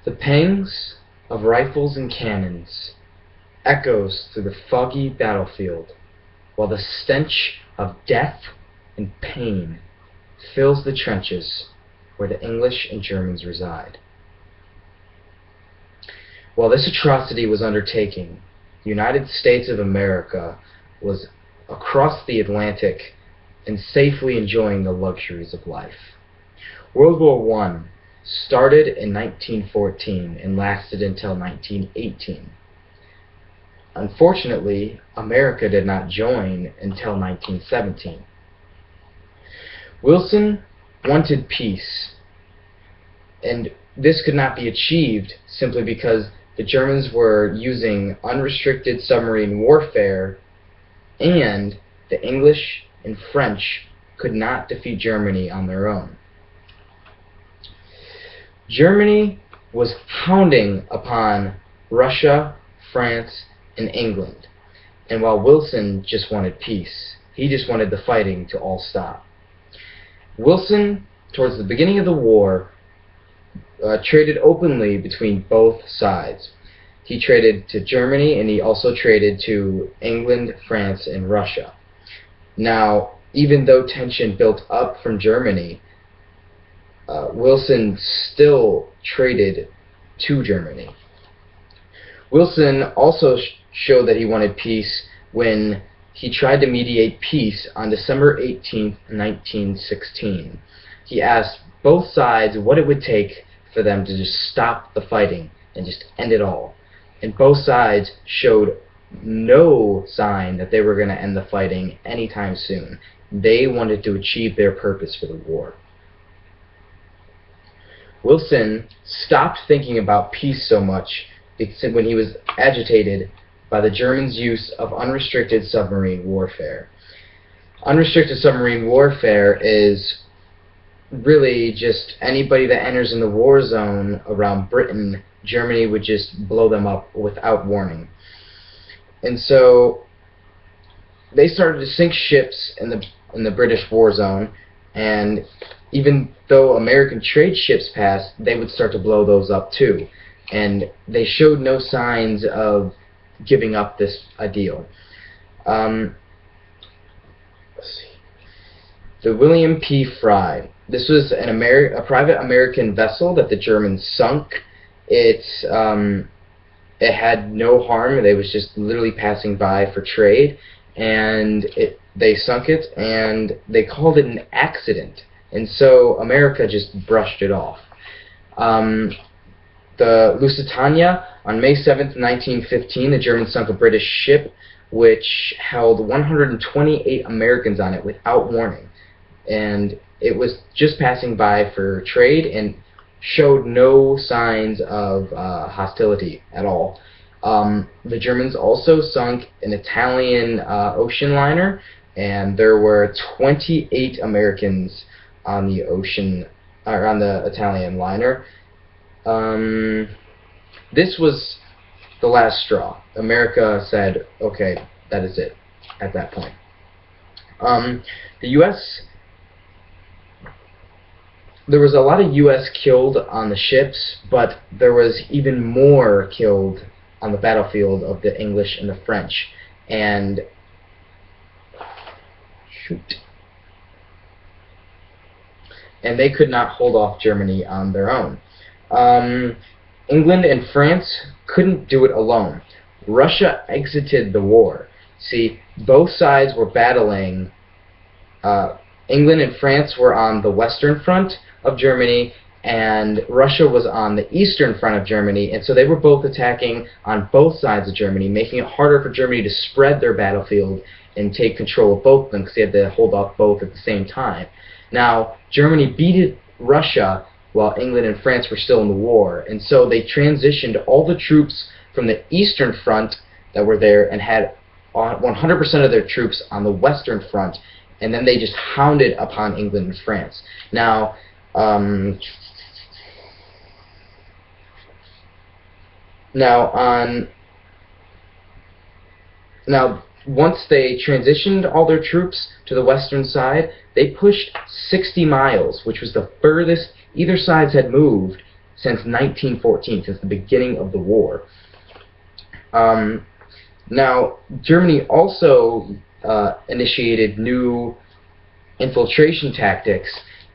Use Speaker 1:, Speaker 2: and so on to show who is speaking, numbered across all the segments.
Speaker 1: The pangs of rifles and cannons echoes through the foggy battlefield, while the stench of death and pain fills the trenches where the English and Germans reside. While this atrocity was undertaken, the United States of America was across the Atlantic and safely enjoying the luxuries of life. World War I started in 1914 and lasted until 1918. Unfortunately, America did not join until 1917. Wilson wanted peace, and this could not be achieved simply because the Germans were using unrestricted submarine warfare, and the English and French could not defeat Germany on their own. Germany was pounding upon Russia, France, and England, and while Wilson just wanted peace, he just wanted the fighting to all stop. Wilson, towards the beginning of the war, traded openly between both sides. He traded to Germany, and he also traded to England, France, and Russia. Now, even though tension built up from Germany, Wilson still traded to Germany. Wilson also showed that he wanted peace when he tried to mediate peace on December 18, 1916. He asked both sides what it would take for them to just stop the fighting and just end it all. And both sides showed no sign that they were going to end the fighting anytime soon. They wanted to achieve their purpose for the war. Wilson stopped thinking about peace so much when he was agitated by the Germans' use of unrestricted submarine warfare. Unrestricted submarine warfare is really just anybody that enters in the war zone around Britain, Germany would just blow them up without warning. And so they started to sink ships in the British war zone, and even though American trade ships passed, they would start to blow those up too. And they showed no signs of giving up this ideal. Let's see. The William P. Fry. This was a private American vessel that the Germans sunk. It had no harm. It was just literally passing by for trade, and they sunk it, and they called it an accident. And so America just brushed it off. The Lusitania, on May 7th, 1915, the Germans sunk a British ship which held 128 Americans on it without warning. And it was just passing by for trade and showed no signs of hostility at all. The Germans also sunk an Italian ocean liner, and there were 28 Americans on the Italian liner. This was the last straw. America said, okay, that is it at that point. The U.S., there was a lot of U.S. killed on the ships, but there was even more killed on the battlefield of the English and the French. And they could not hold off Germany on their own. England and France couldn't do it alone. Russia exited the war. See, both sides were battling. England and France were on the western front of Germany, and Russia was on the eastern front of Germany, and so they were both attacking on both sides of Germany, making it harder for Germany to spread their battlefield and take control of both of them because they had to hold off both at the same time. Now, Germany beat Russia while England and France were still in the war, and so they transitioned all the troops from the eastern front that were there and had 100% of their troops on the western front, and then they just hounded upon England and France. Now, once they transitioned all their troops to the western side, they pushed 60 miles, which was the furthest either sides had moved since 1914, since the beginning of the war. Now, Germany also initiated new infiltration tactics,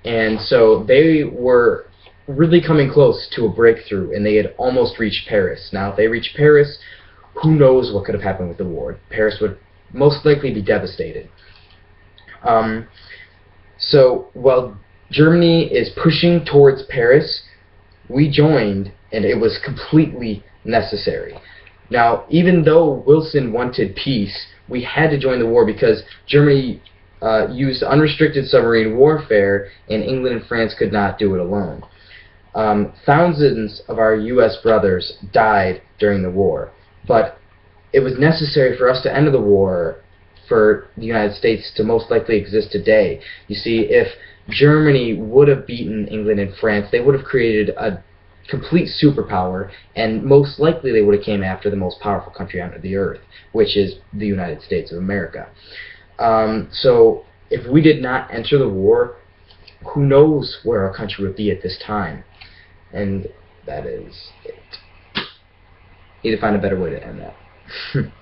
Speaker 1: and so they were really coming close to a breakthrough, and they had almost reached Paris. Now, if they reached Paris, who knows what could have happened with the war. Paris would most likely be devastated. So while Germany is pushing towards Paris, we joined, and it was completely necessary. Now, even though Wilson wanted peace, we had to join the war because Germany used unrestricted submarine warfare, and England and France could not do it alone. Thousands of our U.S. brothers died during the war, but it was necessary for us to end the war for the United States to most likely exist today. You see, if Germany would have beaten England and France, they would have created a complete superpower, and most likely they would have came after the most powerful country on the earth, which is the United States of America. So if we did not enter the war, who knows where our country would be at this time. And that is it. Need to find a better way to end that.